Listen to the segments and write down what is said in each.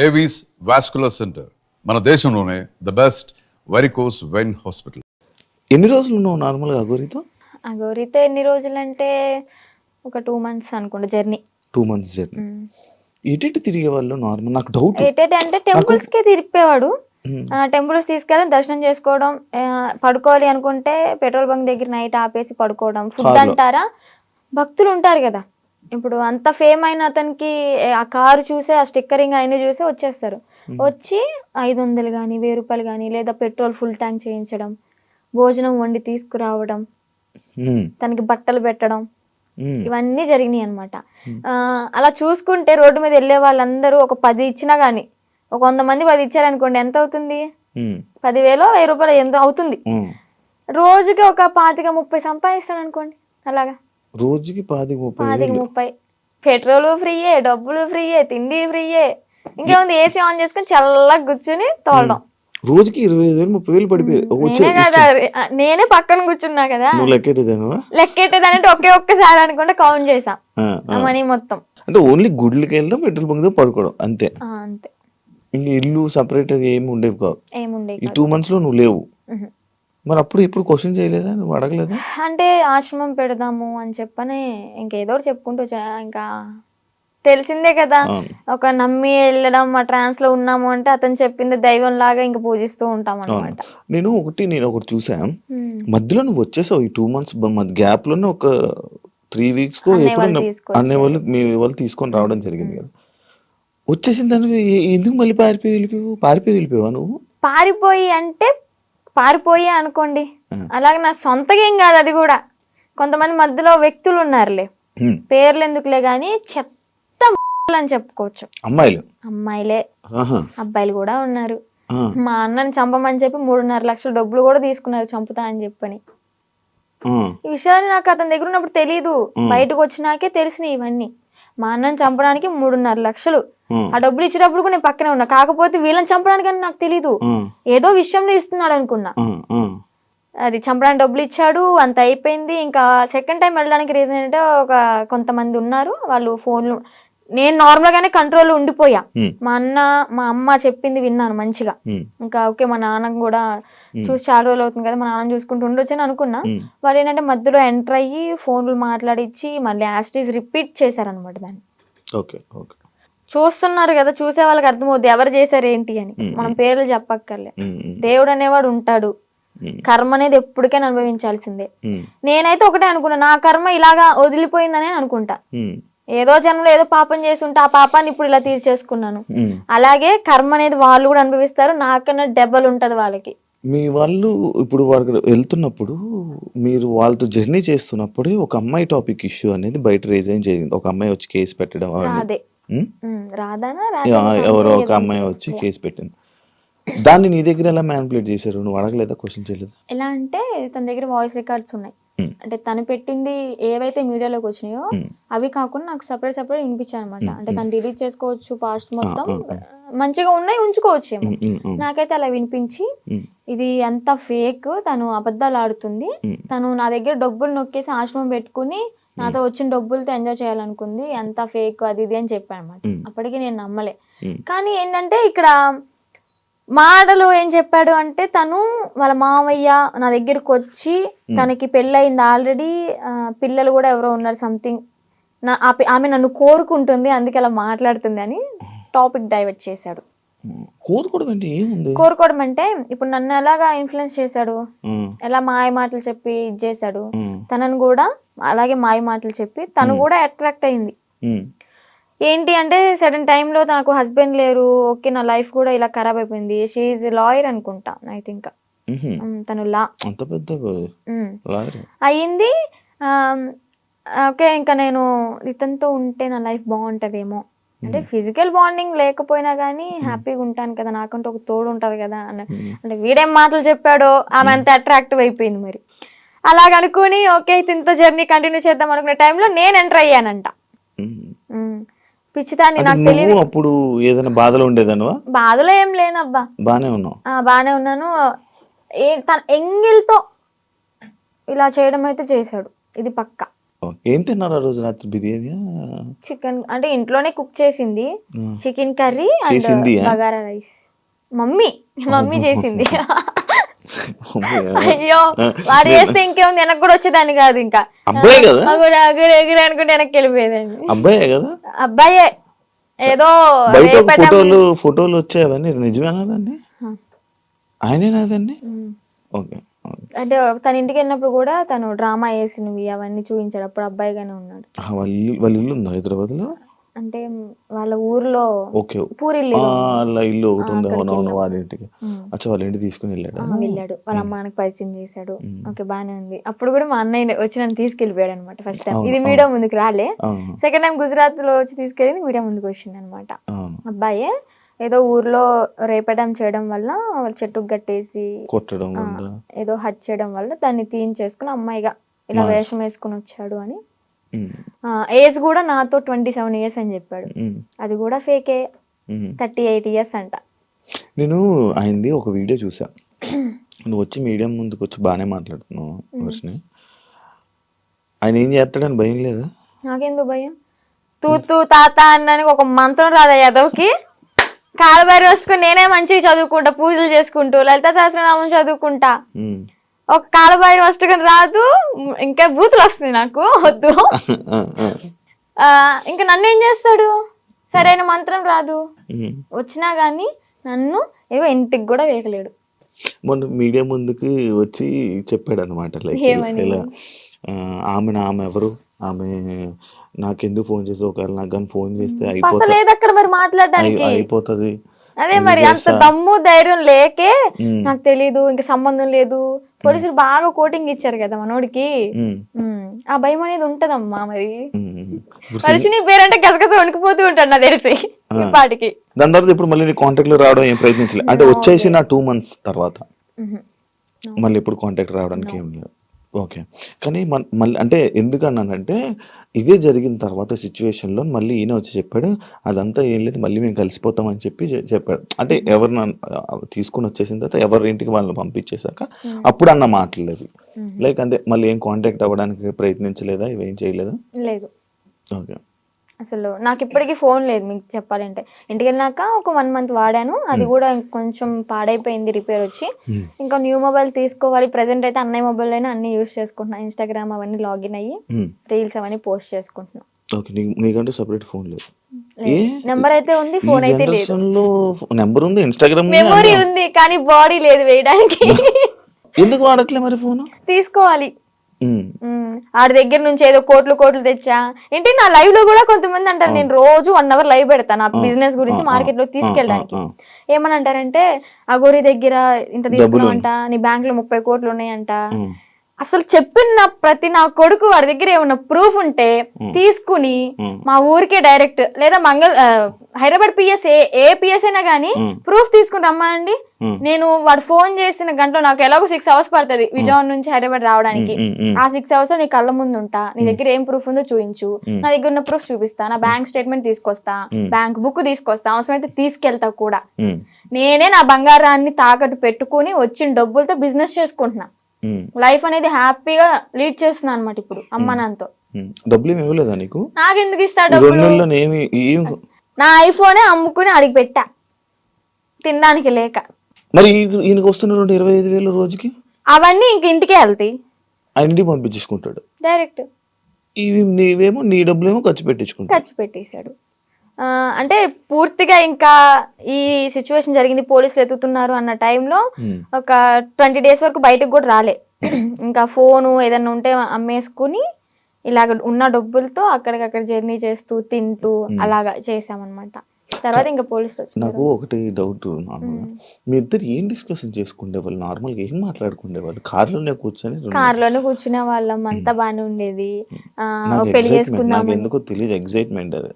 Avis vascular centre మన దేశంలోనే the best varicose vein hospital. ఎన్ని రోజులు ఉన్నావు నార్మల్గా అఘోరితో? అఘోరితో ఎన్ని రోజులంటే ఒక 2 months అనుకోండి జర్నీ. 2 months journey. ఎటు తిరిగే వాళ్ళు నార్మల్? నాకు డౌట్ అంటే టెంపుల్స్కే తిరిగిపోయేవాడు. టెంపుల్స్ తీసుకెళ్ళి దర్శనం చేసుకోవడం, పడుకోవాలి అనుకుంటే పెట్రోల్ బంక్ దగ్గర నైట్ ఆపేసి పడుకోవడం. ఫుడ్ అంటారా, భక్తులు ఉంటారు కదా, ఇప్పుడు అంత ఫేమ్ అయిన అతనికి ఆ కారు చూసే, ఆ స్టిక్కరింగ్ అయినా చూసే వచ్చేస్తారు. వచ్చి 500 కానీ 1000 రూపాయలు కానీ, లేదా పెట్రోల్ ఫుల్ ట్యాంక్ చేయించడం, భోజనం వండి తీసుకురావడం, తనకి బట్టలు పెట్టడం, ఇవన్నీ జరిగినాయి అనమాట. అలా చూసుకుంటే రోడ్డు మీద వెళ్ళే వాళ్ళందరూ ఒక 10 ఇచ్చినా గానీ, ఒక 100 మంది 10 ఇచ్చారనుకోండి, ఎంత అవుతుంది? 10,000 1000 రూపాయలు ఎంత అవుతుంది? రోజుకి ఒక 25-30 సంపాదిస్తాడు అనుకోండి. అలాగా రోజుకి 25-30 పెట్రోల్ ఫ్రీయే, డబ్బులు ఫ్రీయే, తిండి ఫ్రీయే. ఇంకేముంది, ఏసీ ఆన్ చేసుకుని చల్లగా కూర్చుని తోలడం. రోజుకి 25,000-30,000 పడిపోయి నేనే పక్కన కూర్చున్నా కదా. లెక్కెట్టేదానంటే ఒక్కసారి అనుకుంటే కౌంట్ చేసా మనీ మొత్తం. అంటే ఓన్లీ గుడ్లకి వెళ్ళడం, పెట్రోల్ బంక్ పడుకోవడం అంతే. అంతే. ఇంకా ఇల్లు సపరేట్ ఏమి ఉండేవి కావు. ఈ 2 months లో నువ్వు లేవు. మరి అప్పుడు ఎప్పుడు క్వశ్చన్ చేయలేదా, నువ్వు అడగలేదా? అంటే ఆశ్రమం పెడదాము అని చెప్పని ఇంకేదో చెప్పుకుంటూ ఇంకా తెలిసిందే కదా, ఒక నమ్మి వెళ్ళడం, ఆ ట్రాన్స్ లో ఉన్నాము అంటే అతను చెప్పింది దైవం లాగా ఇంకా పూజిస్తూ ఉంటాం అన్నమాట. నేను ఒకటి చూసా, మధ్యలో నువ్వు వచ్చేసావు ఈ 2 months గ్యాప్ లోనే ఒక 3 weeks కో అనే వాళ్ళు మీ వాళ్ళు తీసుకొని రావడం జరిగింది కదా. వచ్చేసిన దాన్ని ఎందుకు మళ్ళీ పారిపోయి వెళ్ళిపోయావా నువ్వు? పారిపోయి అనుకోండి, అలాగే నా సొంతగా ఏం కాదు అది కూడా. కొంతమంది మధ్యలో వ్యక్తులు ఉన్నారులే, పేర్లు ఎందుకులే గాని, చెత్త అని చెప్పుకోవచ్చు. అమ్మాయిలే, అబ్బాయిలు కూడా ఉన్నారు. మా అన్నని చంపమని చెప్పి 3.5 లక్షల డబ్బులు కూడా తీసుకున్నారు, చంపుతా అని చెప్పని. ఈ విషయాన్ని నాకు అతని దగ్గర ఉన్నప్పుడు తెలీదు, బయటకు వచ్చినాకే తెలిసినాయి ఇవన్నీ. మా అన్నని చంపడానికి 3.5 లక్షలు, ఆ డబ్బులు ఇచ్చేటప్పుడు కూడా నేను పక్కనే ఉన్నా. కాకపోతే వీళ్ళని చంపడానికి అని నాకు తెలీదు, ఏదో విషయంలో ఇస్తున్నాడు అనుకున్నా. అది చంపడానికి డబ్బులు ఇచ్చాడు, అంత అయిపోయింది. ఇంకా సెకండ్ టైం వెళ్ళడానికి రీజన్ ఏంటంటే, కొంతమంది ఉన్నారు, వాళ్ళు ఫోన్లు, నేను నార్మల్ గానే కంట్రోల్ ఉండిపోయా. మా అమ్మ చెప్పింది విన్నాను మంచిగా. ఇంకా ఓకే, మా నాన్నకు కూడా చూసి చాలా రోజులు అవుతుంది కదా, మా నాన్న చూసుకుంటూ ఉండొచ్చు అని అనుకున్నా. వాళ్ళు ఏంటంటే మధ్యలో ఎంటర్ అయ్యి ఫోన్లు మాట్లాడిచ్చి మళ్ళీ యాస్టీస్ రిపీట్ చేశారనమాట దాన్ని. చూస్తున్నారు కదా, చూసే వాళ్ళకి అర్థమవుద్ది ఎవరు చేశారు ఏంటి అని. మనం పేర్లు చెప్పక్కర్లే, దేవుడు అనేవాడు ఉంటాడు, కర్మ అనేది ఎప్పటికైనా అనుభవించాల్సిందే. నేనైతే ఒకటే అనుకున్నా, నా కర్మ ఇలాగా వదిలిపోయిందనే అనుకుంటా. ఏదో జన్మలో ఏదో పాపం చేసి ఉంటే ఆ పాపాన్ని ఇప్పుడు ఇలా తీర్చేసుకున్నాను. అలాగే కర్మ అనేది వాళ్ళు కూడా అనుభవిస్తారు, నాకన్నా డెబ్బలు ఉంటది వాళ్ళకి. మీ వాళ్ళు ఇప్పుడు వాళ్ళకి వెళ్తున్నప్పుడు, మీరు వాళ్ళతో జర్నీ చేస్తున్నప్పుడే ఒక అమ్మాయి టాపిక్ ఇష్యూ అనేది బయట రేజ్ అయ్యి జరిగింది. ఒక అమ్మాయి వచ్చి కేసు పెట్టడం, ఎవరో ఒక అమ్మాయి వచ్చి కేసు పెట్టింది. దాన్ని నీ దగ్గర ఎలా మ్యానిపులేట్ చేశారు? నువ్వు అడగలేదా, క్వశ్చన్ చేయలేదా? ఎలా అంటే తన దగ్గర వాయిస్ రికార్డ్స్ ఉన్నాయి. అంటే తను పెట్టింది ఏవైతే మీడియాలోకి వచ్చినాయో అవి కాకుండా నాకు సపరేట్ వినిపించాయి అనమాట. అంటే తను డిలీట్ చేసుకోవచ్చు, పాస్ట్ మొత్తం మంచిగా ఉన్నాయి ఉంచుకోవచ్చేమో. నాకైతే అలా వినిపించి, ఇది అంతా ఫేక్, తను అబద్ధాలు ఆడుతుంది, తను నా దగ్గర డబ్బులు నొక్కేసి ఆశ్రమం పెట్టుకుని నాతో వచ్చిన డబ్బులతో ఎంజాయ్ చేయాలనుకుంది, అంతా ఫేక్ అది ఇది అని చెప్పాను అనమాట. అప్పటికి నేను నమ్మలే. కానీ ఏంటంటే ఇక్కడ మాటలు ఏం చెప్పాడు అంటే, తను వాళ్ళ మామయ్య నా దగ్గరకు వచ్చి, తనకి పెళ్ళయింది ఆల్రెడీ, పిల్లలు కూడా ఎవరో ఉన్నారు సంథింగ్, ఆమె నన్ను కోరుకుంటుంది అందుకే అలా మాట్లాడుతుంది అని టాపిక్ డైవర్ట్ చేశాడు. కోరుకోవడం అంటే ఇప్పుడు నన్ను ఎలాగా ఇన్ఫ్లుయెన్స్ చేశాడు, ఎలా మాయ మాటలు చెప్పి ఇది చేశాడు, తనను కూడా అలాగే మాయ మాటలు చెప్పి తను కూడా అట్రాక్ట్ అయింది. ఏంటి అంటే సడన్ టైంలో నాకు హస్బెండ్ లేరు, ఓకే నా లైఫ్ కూడా ఇలా ఖరాబ్ అయిపోయింది. షీఈ్ లాయర్ అనుకుంటా, ఐ థింక్. తను లా అయ్యింది. ఓకే, ఇంకా నేను ఇతనితో ఉంటే నా లైఫ్ బాగుంటదేమో, అంటే ఫిజికల్ బాండింగ్ లేకపోయినా కానీ హ్యాపీగా ఉంటాను కదా, నాకంటే ఒక తోడు ఉంటది కదా అంటే వీడేం మాటలు చెప్పాడో ఆమె అంత అట్రాక్టివ్ అయిపోయింది. మరి అలాగనుకుని ఓకే ఇతనితో జర్నీ కంటిన్యూ చేద్దాం అనుకునే టైంలో నేను ఎంటర్ అయ్యానంట. పిచ్చిదాన్ని, నాకు తెలియదు. అప్పుడు ఏదైనా బాధలో ఉండేదాను? బాధలో ఏం లేనబ్బా, బానే ఉన్నాను. తన ఎంగిల్తో ఇలా చేయడం అయితే చేశాడు, ఇది పక్క. ఏం తిన్నారు ఆ రోజు రాత్రి? బిర్యానీ? చికెన్ అంటే ఇంట్లోనే కుక్ చేసింది, చికెన్ కర్రీ అండ్ చేసింది బగారా రైస్. మమ్మీ చేసింది. అయ్యో వాడు చేస్తే ఇంకేముంది, వెనక్కి కూడా వచ్చేదాన్ని కాదు. ఇంకా అబ్బాయి కదా, ఎగురు అనుకుంటే వెనక్కి వెళ్ళిపోయేదాన్ని. అబ్బాయే కదా, అబ్బాయే. ఏదో ఫోటోలు వచ్చాయి, అవన్నీ నిజమేనాదండి? ఆయనేనాదండి? ఓకే. అంటే తన ఇంటికి వెళ్ళినప్పుడు కూడా తను డ్రామా వేసినవి అవన్నీ చూపించాడు. అప్పుడు అబ్బాయిగానే ఉన్నాడు. వాళ్ళ ఇల్లు ఉందా హైదరాబాద్ లో? అంటే వాళ్ళ ఊర్లో పూరిల్లు ఇల్లు ఒకటి ఉంది. అవునవును, వాళ్ళ ఇంటికి. అచ్చా, వాళ్ళ ఇంటికి తీసుకుని వెళ్ళాడు. వాళ్ళ అమ్మానికి పరిచయం చేశాడు. ఓకే, బానే ఉంది. అప్పుడు కూడా మా అన్నయ్య వచ్చి నన్ను తీసుకెళ్ళిపోయాడు అనమాట. ఫస్ట్ టైం ఇది మీడియా ముందుకు రాలే. సెకండ్ టైం గుజరాత్ లో వచ్చి తీసుకెళ్ళి మీడియా ముందుకు వచ్చింది అనమాట. అబ్బాయే ఏదో ఊర్లో రేపడం చేయడం వల్ల చెట్టుకు కట్టేసి కొట్టడం, ఏదో హట్ చేయడం వల్ల దాన్ని తీయించేసుకుని అమ్మాయిగా ఇలా వేషం వేసుకుని వచ్చాడు అని. ఏజ్ కూడా నాతో 27 years అని చెప్పాడు. అది కూడా ఫేకే, 38 years అంట. నేను ఆయనది ఒక వీడియో చూసా. నువ్వు వచ్చి మీడియం ముందుకు వచ్చి బాగానే మాట్లాడుతున్నావు వర్షిని. ఆయన ఏం చేస్తాడని భయం లేదా? నాకెందుకు భయం? తూ తాత అన్నానికి ఒక మంత్రం రాదా యాదవ్కి? కాలబారి వస్తుకుని నేనే మంచిగా చదువుకుంటా, పూజలు చేసుకుంటూ లలిత సహస్రనామం చదువుకుంటా. ఒక కాలబారి వస్తుకుని రాదు, ఇంకా బూతులు వస్తుంది నాకు, వద్దు. ఇంకా నన్ను ఏం చేస్తాడు? సరైన మంత్రం రాదు, వచ్చినా గానీ నన్ను ఏవో ఇంటికి కూడా వేయలేడు. మొన్న మీడియా ముందుకి వచ్చి చెప్పాడు అనమాట, ఆమె ఎవరు, ఆమె నాకెందుకు ఫోన్ చేసి, ఒకవేళ నాకు కానీ ఫోన్ చేస్తే అయిపోతుంది. అదే మరి, అంత దమ్ము ధైర్యం లేకే నాకు తెలీదు, ఇంకా సంబంధం లేదు. పోలీసులు బాగా కోటింగ్ ఇచ్చారు కదా మనోడికి, ఆ భయం అనేది ఉంటదమ్మా. మరి మనిషిని పేరంటే గసగస వణికిపోతూ ఉంటాడు నాకు తెలిసి ఇప్పటికి. దాని తర్వాత ఇప్పుడు మళ్ళీ కాంటాక్ట్ లో రావడం ఏం ప్రయత్నించలేదు అంటే? వచ్చేసి నా 2 months తర్వాత మళ్ళీ ఇప్పుడు కాంటాక్ట్ రావడానికి ఏం లేదు. ఓకే. కానీ మళ్ళీ అంటే ఎందుకన్నానంటే, ఇదే జరిగిన తర్వాత సిచ్యువేషన్లో మళ్ళీ ఈయన వచ్చి చెప్పాడు, అదంతా ఏం లేదు, మళ్ళీ మేము కలిసిపోతాం అని చెప్పాడు. అంటే ఎవరిన తీసుకుని వచ్చేసిన తర్వాత ఎవరి ఇంటికి వాళ్ళని పంపించేశాక అప్పుడు అన్న మాట్లాడలేదు. లైక్ అంతే, మళ్ళీ ఏం కాంటాక్ట్ అవ్వడానికి ప్రయత్నించలేదా, ఇవేం చేయలేదా? లేదు. ఓకే. అసలు నాకు ఇప్పటికీ ఫోన్ లేదు. మీకు చెప్పాలంటే ఇంటికి వెళ్ళినాక ఒక 1 month వాడాను, అది కూడా కొంచెం పాడైపోయింది, రిపేర్ వచ్చి. ఇంకా న్యూ మొబైల్ తీసుకోవాలి. ప్రెసెంట్ అయితే అన్నయ్య మొబైల్ అయినా అన్ని యూస్ చేసుకుంటున్నా. ఇన్స్టాగ్రామ్ అవన్నీ లాగిన్ అయ్యి రీల్స్ అవన్నీ పోస్ట్ చేసుకుంటున్నా. నీకంటే సెపరేట్ ఫోన్ లేదు? నెంబర్ అయితే ఉంది, ఫోన్ అయితే లేదు. నెంబర్ ఉంది, ఇన్స్టాగ్రామ్ మెమొరీ ఉంది, కానీ బాడీ లేదు వేయడానికి. ఎందుకు వాడట్లే మరి ఫోన్? తీసుకోవాలి. ఆడి దగ్గర నుంచి ఏదో కోట్లు తెచ్చా. ఏంటి నా లైవ్ లో కూడా కొంతమంది అంటారు, నేను రోజు 1 hour లైవ్ పెడతాను నా బిజినెస్ గురించి మార్కెట్ లో తీసుకెళ్ళడానికి. ఏమని అంటారంటే, అగోరి దగ్గర ఇంత తీసుకున్నావంట, నీ బ్యాంక్ లో 30 కోట్లు ఉన్నాయంట. అసలు చెప్పిన ప్రతి నా కొడుకు వాడి దగ్గర ఏమన్నా ప్రూఫ్ ఉంటే తీసుకుని మా ఊరికే డైరెక్ట్, లేదా హైదరాబాద్ పిఎస్ ఏ పిఎస్ అయినా గానీ ప్రూఫ్ తీసుకుని రమ్మా అండి. నేను వాడు ఫోన్ చేసిన గంటలో నాకు ఎలాగో 6 hours పడుతుంది విజయవాడ నుంచి హైదరాబాద్ రావడానికి. ఆ 6 hours నీ కళ్ళ ముందు ఉంటా, నీ దగ్గర ఏం ప్రూఫ్ ఉందో చూపించు, నా దగ్గర ఉన్న ప్రూఫ్ చూపిస్తా, నా బ్యాంక్ స్టేట్మెంట్ తీసుకొస్తా, బ్యాంక్ బుక్ తీసుకొస్తా, అవసరమైతే తీసుకెళ్తా కూడా. నేనే నా బంగారాన్ని తాకట్టు పెట్టుకుని వచ్చిన డబ్బులతో బిజినెస్ చేసుకుంటున్నా. లైఫ్ అనేది హ్యాపీగా లీడ్ చేస్తున్నా అనమాట ఇప్పుడు అమ్మ నాన్నతో. డబ్బులు ఏమి ఇవ్వలేదా నీకు? నాకెందుకు ఇస్తా డబ్బులు? నా ఐఫోనే అమ్ముకుని అడిగి పెట్టా తినడానికి లేక. మరి ఈయనకి వస్తున్న 25,000 రోజుకి అవన్నీ ఇంక ఇంటికే వెళ్తాయి, ఇంటికి పంపించుకుంటాడు డైరెక్ట్. ఇవి నీవేమో నీ డబ్బులేమో ఖర్చు పెట్టేశాడు. అంటే పూర్తిగా ఇంకా ఈ సిచ్యువేషన్ జరిగింది, పోలీసులు ఎత్తుతున్నారు అన్న టైంలో ఒక 20 days వరకు బయటకు కూడా రాలే. ఇంకా ఫోను ఏదన్నా ఉంటే అమ్మేసుకుని ఇలాగ ఉన్న డబ్బులతో అక్కడికక్కడ జర్నీ చేస్తూ తింటూ అలాగా చేసామన్నమాట. తర్వాత ఇంకా పోలీసులు వచ్చారు. నాకు ఒకటి డౌట్, మీ ఇద్దరు ఏం డిస్కషన్ చేసుకునేవాళ్ళు? నార్మల్గా ఏం మాట్లాడుకునేవాళ్ళు? కార్లోనే కూర్చునే వాళ్ళం, అంతా బాగానే ఉండేది. పెళ్లి చేసుకుందాం ఎందుకో తెలియదు, ఎక్సైట్మెంట్ అది.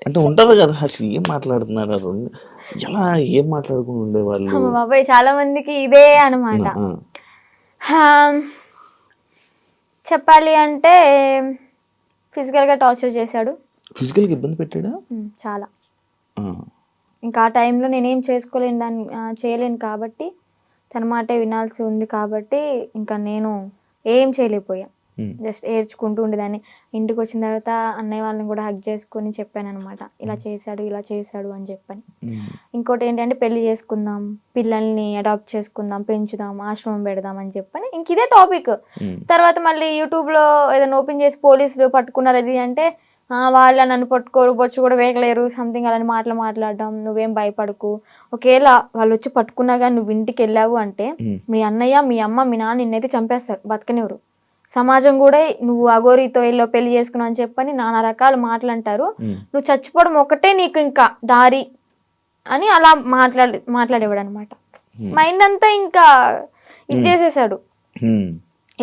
అంటే ఉంటది కదా, అసలు ఏం మాట్లాడుతున్నారు, ఎలా ఏం మాట్లాడుకుని ఉండేవాళ్ళు? బాబాయ్ చాలా మందికి ఇదే అనమాట. చెప్పాలి అంటే ఫిజికల్ గా టార్చర్ చేశాడు. ఫిజికల్గా ఇబ్బంది పెట్టాడా? చాలా. ఇంకా ఆ టైంలో నేనేం చేయలేను కాబట్టి, తన మాటే వినాల్సి ఉంది కాబట్టి ఇంకా నేను ఏం చేయలేకపోయా. జస్ట్ ఏడ్చుకుంటూ ఉండేదాన్ని. ఇంటికి వచ్చిన తర్వాత అన్నయ్య వాళ్ళని కూడా హగ్ చేసుకొని చెప్పాను అనమాట, ఇలా చేశాడు అని చెప్పని. ఇంకోటి ఏంటంటే పెళ్లి చేసుకుందాం, పిల్లల్ని అడాప్ట్ చేసుకుందాం, పెంచుదాం, ఆశ్రమం పెడదాం అని చెప్పని ఇంక ఇదే టాపిక్. తర్వాత మళ్ళీ యూట్యూబ్లో ఏదైనా ఓపెన్ చేసి పోలీసులు పట్టుకున్నారు అది అంటే వాళ్ళ నన్ను పట్టుకోరు, బొచ్చు కూడా వేయలేరు, సంథింగ్ అలాంటి మాట్లాడడం, నువ్వేం భయపడకు, ఒకవేళ వాళ్ళు వచ్చి పట్టుకున్నా కానీ నువ్వు ఇంటికి వెళ్ళావు అంటే మీ అన్నయ్య, మీ అమ్మ, మీ నాన్న నిన్నైతే చంపేస్తారు, బతకనివ్వరు. సమాజం కూడా నువ్వు అఘోరితో ఎల్లో పెళ్లి చేసుకున్నావు అని చెప్పని నానా రకాల మాటలు అంటారు, నువ్వు చచ్చిపోవడం ఒకటే నీకు ఇంకా దారి అని అలా మాట్లాడేవాడు అనమాట. మైండ్ అంతా ఇంకా ఇచ్చేసేసాడు,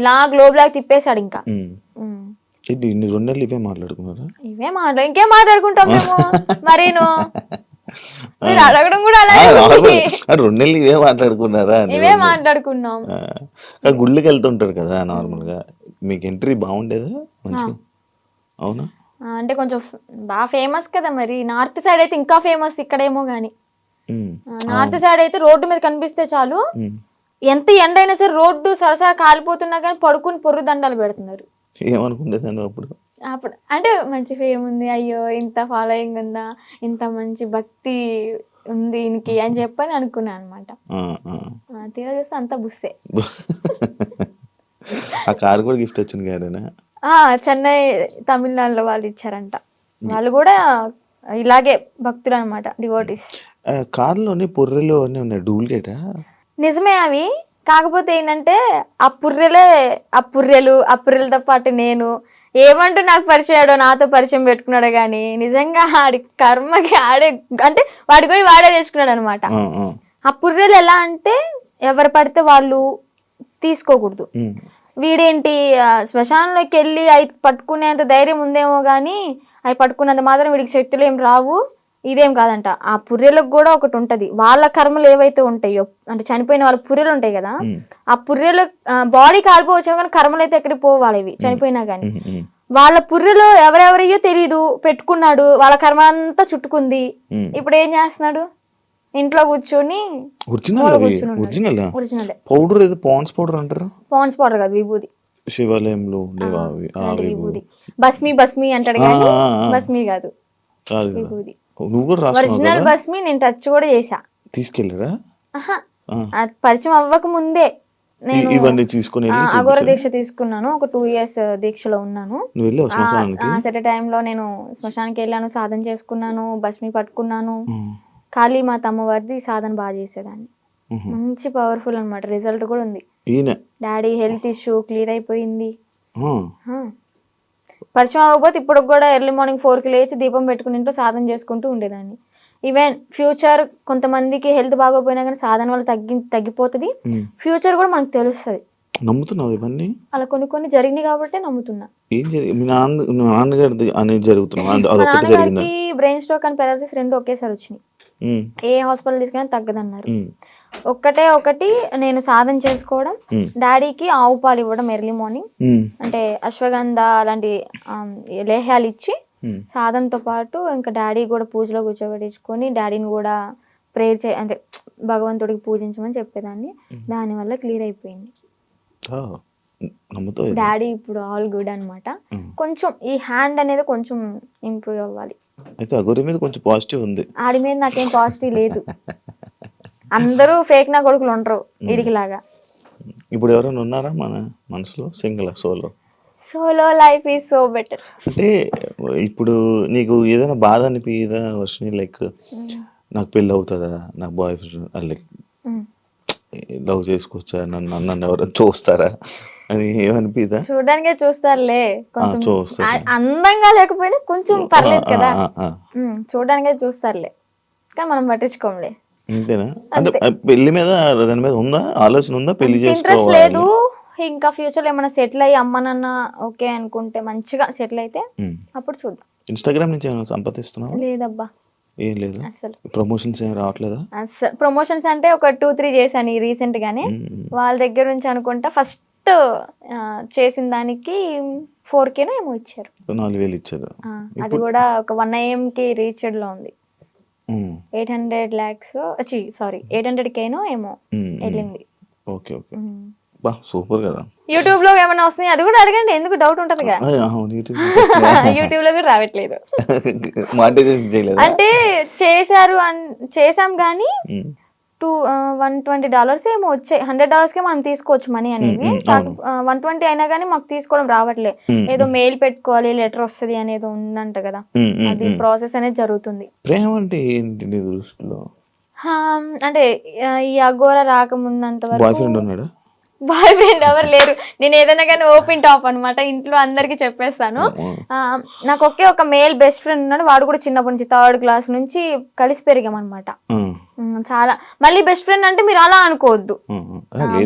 ఇలా గ్లోబ్ లాగా తిప్పేశాడు. ఇంకా ఇన్ని 2 నెలలు ఇవే మాట్లాడుకున్నారా? ఇంకేం మాట్లాడుకుంటాం మేము. మరీను మీరు అడగడం కూడా అలాగే 2 నెలలు ఇవే మాట్లాడుకున్నారా? ఇవే మాట్లాడుకున్నాం. గుళ్ళకి వెళ్తుంటారు కదా నార్మల్ గా, మీకు ఎంట్రీ బాగుండేదా మంచిగా? అవునా? అంటే కొంచెం బాగా ఫేమస్ కదా, మరి నార్త్ సైడ్ అయితే ఇంకా ఫేమస్, ఇక్కడేమో గానీ నార్త్ సైడ్ అయితే రోడ్డు మీద కనిపిస్తే చాలు, ఎంత ఎండ అయినా సరే రోడ్డు సరసర కాలిపోతున్నా కానీ పడుకుని పొర్రు దండాలు పెడుతున్నారు. ఏమనుకుంటేదాన్ని అప్పుడు అంటే మంచి ఫేమ్ ఉంది, అయ్యో ఇంత ఫాలోయింగ్ ఉందా, ఇంత మంచి భక్తి ఉంది ఈయనకి అని చెప్పని అనుకున్నాను అనమాట. తీరా చూస్తే అంతా బుస్సే. ఆ కార్ కూడా గిఫ్ట్ వచ్చింది గారేనా? చెన్నై తమిళనాడులో వాళ్ళు ఇచ్చారంట. వాళ్ళు కూడా ఇలాగే భక్తులు అనమాట, డివోటీస్. కార్లోని పొర్రెలు అన్నీ ఉన్నాయి, డూప్లికేటా? నిజమే అవి. కాకపోతే ఏంటంటే ఆ పుర్రెలతో పాటు నేను ఏమంటూ నాకు పరిచయాడో, నాతో పరిచయం పెట్టుకున్నాడో కానీ నిజంగా ఆడి కర్మకి ఆడే అంటే వాడికి పోయి వాడే తెచ్చుకున్నాడు అనమాట. ఆ పుర్రెలు ఎలా అంటే ఎవరు పడితే వాళ్ళు తీసుకోకూడదు. వీడేంటి శ్మశానంలోకి వెళ్ళి అవి పట్టుకునేంత ధైర్యం ఉందేమో కానీ అవి పట్టుకున్నంత మాత్రం వీడికి శక్తులు ఏం రావు, ఇదేం కాదంట. ఆ పుర్రెలకు కూడా ఒకటి ఉంటది, వాళ్ళ కర్మలు ఏవైతే ఉంటాయో, అంటే చనిపోయిన వాళ్ళ పుర్రెలు ఉంటాయి కదా, ఆ పుర్రెలు బాడీ కాలిపోవచ్చు కానీ కర్మలు అయితే ఎక్కడికి పోవాలి ఇవి చనిపోయినా కానీ. వాళ్ళ పుర్రెలో ఎవరెవరయ్యో తెలీదు, పెట్టుకున్నాడు, వాళ్ళ కర్మ అంతా చుట్టుకుంది. ఇప్పుడు ఏం చేస్తున్నాడు, ఇంట్లో కూర్చొని పాండ్స్ పౌడర్ కాదు, విభూది. శివాలయంలో విభూది బస్మి అంటాడు కానీ బస్మి కాదు, విభూది. ఒరిజినల్ బస్మి నేను టచ్ కూడా చేసా. తీసుకెళ్ళరా? పరిచయం అవ్వక ముందే నేను తీసుకుని అఘోర దీక్ష తీసుకున్నాను. ఒక 2 years దీక్షలో ఉన్నాను. సెట్ టైంలో నేను శ్మశానికి వెళ్ళాను, సాధన చేసుకున్నాను, భస్మి పట్టుకున్నాను. కాళీమాత అమ్మవారిది సాధన బాగా చేసేదాన్ని, మంచి పవర్ఫుల్ అనమాట. రిజల్ట్ కూడా ఉంది. డాడీ హెల్త్ ఇష్యూ క్లియర్ అయిపోయింది. పరిచయం అవ్వకపోతే ఇప్పుడు కూడా ఎర్లీ మార్నింగ్ 4కి లేచి దీపం పెట్టుకుని ఇంట్లో సాధన చేసుకుంటూ ఉండేదాన్ని. ఈవెన్ ఫ్యూచర్ కొంతమందికి హెల్త్ బాగోపోయినా కానీ సాధన వల్ల తగ్గిపోతుంది, ఫ్యూచర్ కూడా మనకు తెలుస్తుంది. నమ్ముతున్నావు ఇవన్నీ? అలా కొన్ని జరిగినాయి కాబట్టి నమ్ముతున్నా. నాన్నగారికి బ్రెయిన్ స్ట్రోక్ అండ్ పారాలిసిస్ 2 ఒకేసారి వచ్చినాయి. ఏ హాస్పిటల్ తీసుకున్నా తగ్గదన్నారు. ఒకటి నేను సాధన చేసుకోవడం, డాడీకి ఆవు పాలు ఇవ్వడం ఎర్లీ మార్నింగ్, అంటే అశ్వగంధ అలాంటి లేహ్యాలు ఇచ్చి సాధనతో పాటు ఇంకా డాడీ కూడా పూజలో కూర్చోబెట్టించుకొని డాడీని కూడా ప్రేయర్ అంటే భగవంతుడికి పూజించమని చెప్పేదాన్ని. దానివల్ల క్లియర్ అయిపోయింది. డాడీ ఇప్పుడు ఆల్ గుడ్ అనమాట. కొంచెం ఈ హ్యాండ్ అనేది కొంచెం ఇంప్రూవ్ అవ్వాలి. అయితే అఘోరి మీద కొంచెం పాజిటివ్ ఉంది, ఆడి మీద నాకేం పాజిటివ్ లేదు. అందరూ ఫేక్ నా కొడుకులు ఉండరు వీడికి లాగా. ఇప్పుడు ఎవరైనా ఉన్నారా మన మనసులో? Single solo life is so better. అంటే ఇప్పుడు నీకు ఏదైనా బాధ అనిపించదా వర్షిని, లైక్ నాకు పెళ్ళి అవుతుందా, నాకు బాయ్ ఫ్రెండ్ లైక్ లవ్ చేసుకోవచ్చా, నన్ను ఎవరైనా చూస్తారా అని ఏమనిపిదా? చూడడానికే చూస్తారులే, కొంచెం అందంగా లేకపోయినా కొంచెం పర్లేదు కదా, చూడడానికే చూస్తారులే కానీ మనం పట్టించుకోంలే. అంతేనా? అంటే పెళ్లి మీద దాని మీద ఉందా ఆలోచన, ఉందా పెళ్లి ఇంట్రెస్ట్ లేదు. ఇంకా ఫ్యూచర్ లో ఏమైనా సెటిల్ అయ్యి అమ్మ నాన్న ఓకే అనుకుంటే, మంచిగా సెటిల్ అయితే అప్పుడు చూద్దాం. ఇన్స్టాగ్రామ్ నుంచి ఏమైనా సంపాదిస్తున్నావా? లేదబ్బా, ఏం లేదు. అసలు ప్రమోషన్స్ ఏం రావట్లేదా? అసలు ప్రమోషన్స్ అంటే ఒక 2-3 చేశాను రీసెంట్ గానే. వాళ్ళ దగ్గర నుంచి అనుకుంటా ఫస్ట్ చేసిన దానికి 4K ఏమో ఇచ్చారు, 4,000 ఇచ్చారు. అది కూడా ఒక 1 AM రీచ్డ్ లో ఉంది. 800 lakhs 800K ఏమో వెళ్ళింది. ఓకే, బా సూపర్ కదా. యూట్యూబ్ లో ఏమైనా వస్తున్నాయి అది కూడా అడగండి, ఎందుకు డౌట్ ఉంటదిగా. యూట్యూబ్ లో కూడా రావట్లేదు. మానిటైజేషన్ చేయలేదు అంటే చేసాం కానీ $120 ఏమో వచ్చాయి. $100 మనం తీసుకోవచ్చు మనీ అనేవి. 120 అయినా కానీ మాకు తీసుకోవడం రావట్లే. ఏదో మెయిల్ పెట్టుకోవాలి, లెటర్ వస్తుంది అనేది ఉందంట కదా, అది ప్రాసెస్ అనేది జరుగుతుంది. ప్రేమ అంటే ఏంటి నీ దృష్టిలో? అంటే ఈ అఘోర రాకముందంత బాయ్ వరకు ఫ్రెండ్ ఉన్నాడా? బాయ్ ఫ్రెండ్ ఎవరు లేరు. నేను ఏదైనా కానీ ఓపెన్ టాప్ అనమాట, ఇంట్లో అందరికి చెప్పేస్తాను. నాకు ఒకే ఒక మేల్ బెస్ట్ ఫ్రెండ్ ఉన్నాడు. వాడు కూడా చిన్నప్పటి నుంచి 3rd క్లాస్ నుంచి కలిసి పెరిగాం అనమాట. చాలా మళ్ళీ బెస్ట్ ఫ్రెండ్ అంటే మీరు అలా అనుకోవద్దు,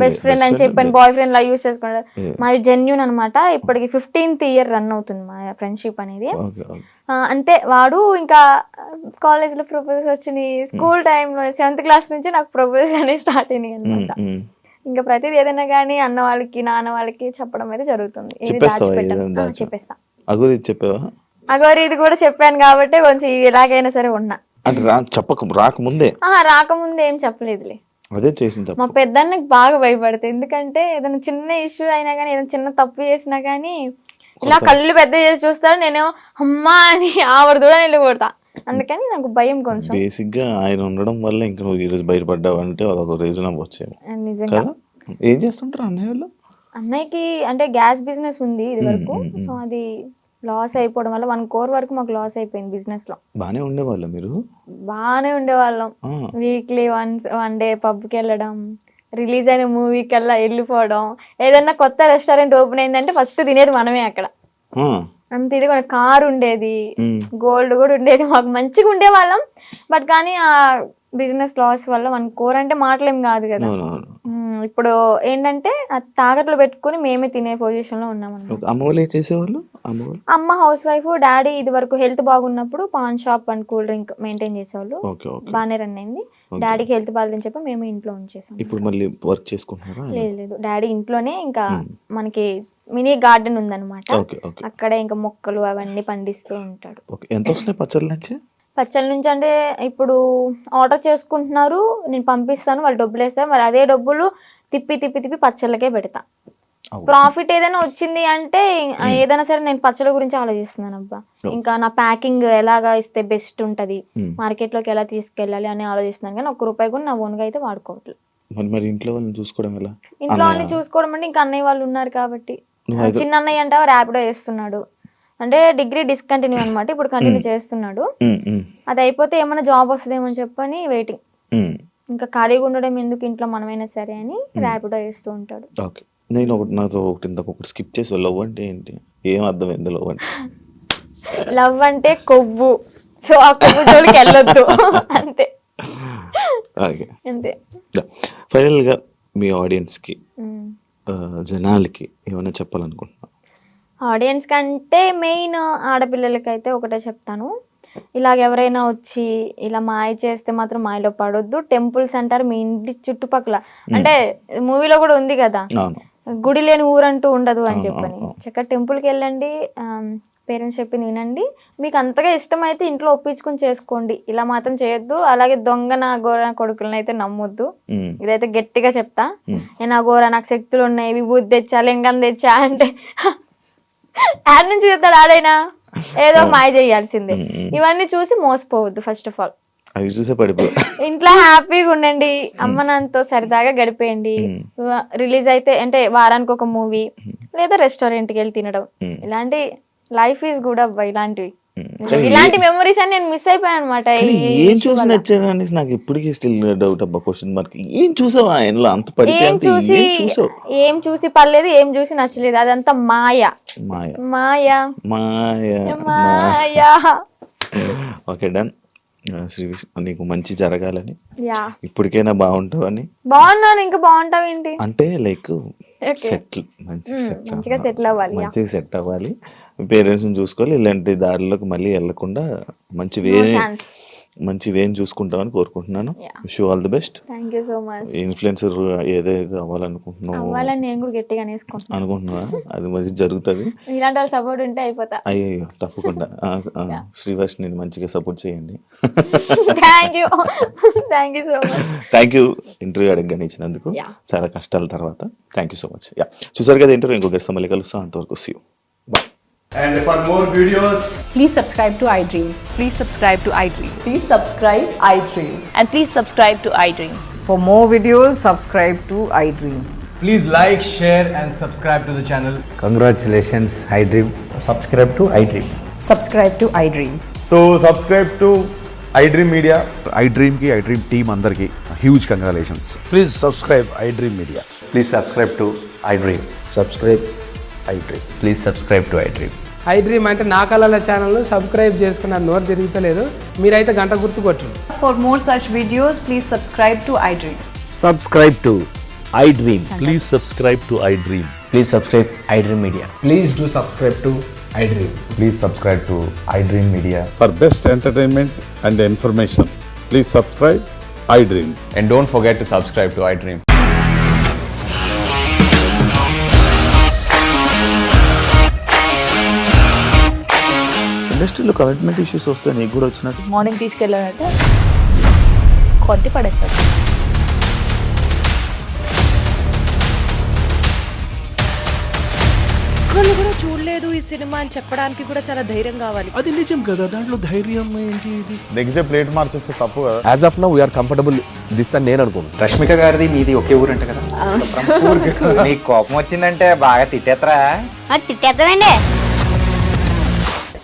బెస్ట్ ఫ్రెండ్ అని చెప్పాను బాయ్ ఫ్రెండ్ లా యూజ్ చేసుకున్నాడు. మాది జెన్యూన్ అనమాట. ఇప్పటికి 15th ఇయర్ రన్ అవుతుంది మా ఫ్రెండ్షిప్ అనేది. అంతే. వాడు ఇంకా కాలేజ్ లో ప్రపోజ్ వచ్చినాయి, స్కూల్ టైంలో 7th క్లాస్ నుంచి నాకు ప్రపోజ్ అనేది స్టార్ట్ అయినాయి అనమాట. ఇంకా ప్రతిదీ ఏదైనా కానీ అన్న వాళ్ళకి నాన్న వాళ్ళకి చెప్పడం అయితే జరుగుతుంది. చెప్పేస్తా. అగోరి ఇది కూడా చెప్పాను కాబట్టి కొంచెం ఎలాగైనా సరే ఉన్నా. రాకముందే ఏం చెప్పలేదులే. అదే చేసింది. మా పెద్దన్నకి బాగా భయపడతాయి. ఎందుకంటే ఏదైనా చిన్న ఇష్యూ అయినా కానీ, ఏదైనా చిన్న తప్పు చేసినా కానీ ఇలా కళ్ళు పెద్ద చేసి చూస్తాడు. నేనేమో అమ్మా అని ఆవిడ కూడా వెళ్ళిపోతా. అందుకని నాకు భయం కొంచెం. బేసిక్ గా ఆయన ఉండడం వల్ల ఇంకా నువ్వు ఈరోజు బయటపడ్డావు అంటే అదొక రీజన్ అవ్వచ్చేది. నిజంగా. ఏం చేస్తుంటారు అన్నయ్య వాళ్ళు? అన్నయ్యకి అంటే గ్యాస్ బిజినెస్ ఉంది ఇది వరకు. సో అది లాస్ అయిపోవడం వల్ల 1 crore వరకు మాకు లాస్ అయిపోయింది బిజినెస్ లో. బానే ఉండేవాళ్ళ మీరు? బానే ఉండేవాళ్ళం. వీక్లీ వన్ డే పబ్కి వెళ్ళడం, రిలీజ్ అయిన మూవీకి వెళ్ళిపోవడం. ఏదన్నా కొత్త రెస్టారెంట్ ఓపెన్ అయిందంటే ఫస్ట్ తినేది మనమే అక్కడ. అంత ఇది కూడా కార్ ఉండేది, గోల్డ్ కూడా ఉండేది, మాకు మంచిగా ఉండేవాళ్ళం. బట్ కానీ ఆ బిజినెస్ లాస్ వల్ల 1 crore అంటే మాటలేం కాదు కదా. ఇప్పుడు ఏంటంటే తాకట్లు పెట్టుకుని మేమే తినే పొజిషన్ లో ఉన్నాం అన్నమాట. అమ్మ వాళ్ళు ఏం చేసేవాళ్ళు? అమ్మ హౌస్ వైఫ్, డాడీ ఇది వరకు హెల్త్ బాగున్నప్పుడు pan shop and cool drink maintain చేసేవాళ్ళు. బాగానే రన్ అయింది. డాడీకి హెల్త్ బాగాలేదని చెప్పి మేము ఇంట్లో ఉంచేసాం. ఇప్పుడు మళ్ళీ వర్క్ చేసుకుంటున్నారా? లేదు, డాడీ ఇంట్లోనే ఇంకా మనకి మినీ గార్డెన్ ఉందన్నమాట. అక్కడే ఇంకా మొక్కలు అవన్నీ పండిస్తూ ఉంటాడు. ఎంత వస్తున్నాయి పచ్చళ్ళ నుంచి? పచ్చళ్ళ నుంచి అంటే ఇప్పుడు ఆర్డర్ చేసుకుంటున్నారు, నేను పంపిస్తాను, వాళ్ళు డబ్బులు వేస్తారు. మరి అదే డబ్బులు తిప్పి పచ్చళ్ళకే పెడతా. ప్రాఫిట్ ఏదైనా వచ్చింది అంటే ఏదైనా సరే నేను పచ్చళ్ళ గురించి ఆలోచిస్తున్నాను అబ్బా. ఇంకా నా ప్యాకింగ్ ఎలాగా ఇస్తే బెస్ట్ ఉంటది, మార్కెట్ లోకి ఎలా తీసుకెళ్ళాలి అని ఆలోచిస్తున్నాను. కానీ ₹1 కూడా నా ఓన్గా అయితే వాడుకోవట్లేదు. మరి ఇంట్లో వాళ్ళని చూసుకోవడం ఎలా? ఇంట్లో వాళ్ళని చూసుకోవడం అంటే ఇంకా అన్నయ్య వాళ్ళు ఉన్నారు కాబట్టి. చిన్న అన్నయ్య అంటే ర్యాపిడో చేస్తున్నాడు. అంటే డిగ్రీ డిస్కంటిన్యూ అనమాట, ఇప్పుడు కంటిన్యూ చేస్తున్నాడు. అది అయిపోతే ఏమైనా జాబ్ వస్తుందేమో అని చెప్పని వెయిటింగ్. ఇంకా ఖాళీగా ఉండడం ఎందుకు ఇంట్లో, మనమైనా సరే అని ర్యాపిడో చేస్తూ ఉంటాడు. నేను నాతో ఒకటి స్కిప్ చేసి, లవ్ అంటే ఏంటి? ఏం అర్థమైంది లవ్ అంటే? లవ్ అంటే కొవ్వు. సో ఆ కొవ్వు జోలికి వెళ్ళొద్దు అంతే. అంతే. ఫైనల్ గా మీ ఆడియన్స్ కి, జనాలకి ఏమైనా చెప్పాలనుకుంటున్నా? ఆడియన్స్ కంటే మెయిన్ ఆడపిల్లలకైతే ఒకటే చెప్తాను, ఇలాగ ఎవరైనా వచ్చి ఇలా మాయ చేస్తే మాత్రం మాయలో పడొద్దు. టెంపుల్స్ అంటారు మీ ఇంటి చుట్టుపక్కల, అంటే మూవీలో కూడా ఉంది కదా, గుడి లేని ఊరంటూ ఉండదు అని చెప్పని. చక్కగా టెంపుల్కి వెళ్ళండి, పేరెంట్స్ చెప్పింది వినండి. మీకు అంతగా ఇష్టమైతే ఇంట్లో ఒప్పించుకుని చేసుకోండి, ఇలా మాత్రం చేయొద్దు. అలాగే దొంగన గోర కొడుకులను అయితే నమ్మొద్దు. ఇదైతే గట్టిగా చెప్తా. నేను ఆ గోర నాకు శక్తులు ఉన్నాయి, విభూతి తెచ్చా, లింగం తెచ్చా అంటే యాడ్ నుంచి చెప్తాడు ఆడైనా, ఏదో మాయ చేయాల్సిందే. ఇవన్నీ చూసి మోసపోవద్దు. ఫస్ట్ ఆఫ్ ఆల్ ఇంట్లో హ్యాపీగా ఉండండి, అమ్మ నాన్నతో సరదాగా గడిపేయండి. రిలీజ్ అయితే అంటే వారానికి ఒక మూవీ లేదా రెస్టారెంట్కి వెళ్ళి తినడం, ఇలాంటి లైఫ్ ఈజ్ గుడ్ అబ్బా. ఇలాంటి మెమరీస్ అని నేను మిస్ అయిపోయాను అనమాట. ఏం చూసి నచ్చాడని నాకు ఇప్పటికీ స్టిల్ డౌట్ అబ్బా, క్వశ్చన్ మార్క్. ఏం చూసావు ఆయనలో అంత పడితే? ఏం చూసి పర్లేదు, ఏం చూసి నచ్చలేదు, అదంతా మాయ. Okay, done. నీకు మంచి జరగాలని, ఇప్పటికైనా బాగుంటావని. బాగున్నాను, ఇంకా బాగుంటావు ఏంటి అంటే లైక్ మంచిగా సెట్ అవ్వాలి, పేరెంట్స్ ని చూసుకోవాలి, ఇలాంటి దారిలోకి మళ్ళీ వెళ్లకుండా మంచి మంచి వేని చూసుకుంటామని కోరుకుంటున్నాను. Wish you all the best. Thank you so much. Influencer ఏదైతే అవ్వాలనుకుంటున్నావు అవ్వాలని నేను కూడా గట్టిగా అనుకుంటున్నా, అది మంచి జరుగుతుంది. ఇలాంటి వాళ్ళ సపోర్ట్ ఉంటే అయిపోతా. అయ్యో తప్పకుండా. శ్రీవర్ష్ నేను మంచిగా సపోర్ట్ చేయండి. Thank you so much. Thank you interview అడగగానే ఇచ్చినందుకు, చాలా కష్టాల తర్వాత. Thank you so much. చూసారు కదా ఇంటర్వ్యూ, ఇంకో గెస్ట్ మళ్ళీ కలుస్తాం. అంతవరకు see you. Bye. And for more videos, Please subscribe to iDream. Please subscribe to iDream. Please subscribe iDream. And please subscribe to iDream. For more videos, subscribe to iDream. please like, share and subscribe to the channel. Congratulations, iDream. Subscribe to iDream. Subscribe to iDream. So subscribe to iDream Media. iDream ki iDream team andarki huge congratulations. Please subscribe iDream Media. Please subscribe to iDream. Subscribe iDream. Please subscribe to iDream. iDream అంటే నా కళల channel subscribe చేసుకున్న నోరు తిరుగుతలేదు, మీరైతే గంట గుర్తు కొట్టండి. For more such videos, please subscribe to iDream. Subscribe to iDream. Please subscribe to iDream. Please subscribe iDream Media. Please do subscribe to iDream. Please subscribe to iDream Media. For best entertainment and information, please subscribe iDream. And don't forget to subscribe to iDream. ఇండస్ట్రీలో commitment issues వస్తే నీకు కూడా వచ్చినట్టు? Morning తీసుకెళ్ళాడంటే కొట్టి పడేసాడు. ఒక్కళ్ళు కూడా చూడలేదు ఈ సినిమా అని చెప్పడానికి కూడా చాలా ధైర్యం కావాలి. అది నిజం కదా, దాంట్లో ధైర్యం ఏంటి? ఇది నెక్స్ట్ డే ప్లేట్ మార్చేస్తే తప్పు కదా. As of now, we are comfortable this అని నేను అనుకుంటున్నాను. రష్మిక గారిది మీది ఒకే ఊరంట కదా? నీకు కోపం వచ్చిందంటే బాగా తిట్టేత్తరా? తిట్టేద్దామండి.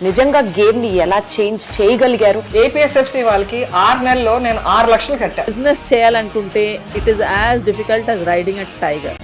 నిజంగా గేమ్ ని ఎలా చేంజ్ చేయగలిగారు? ఏపీఎస్ఎఫ్సి వాళ్ళకి 6 నెలల్లో నేను 6 లక్షలు కట్టా. బిజినెస్ చేయాలనుకుంటే it is as difficult as riding a tiger.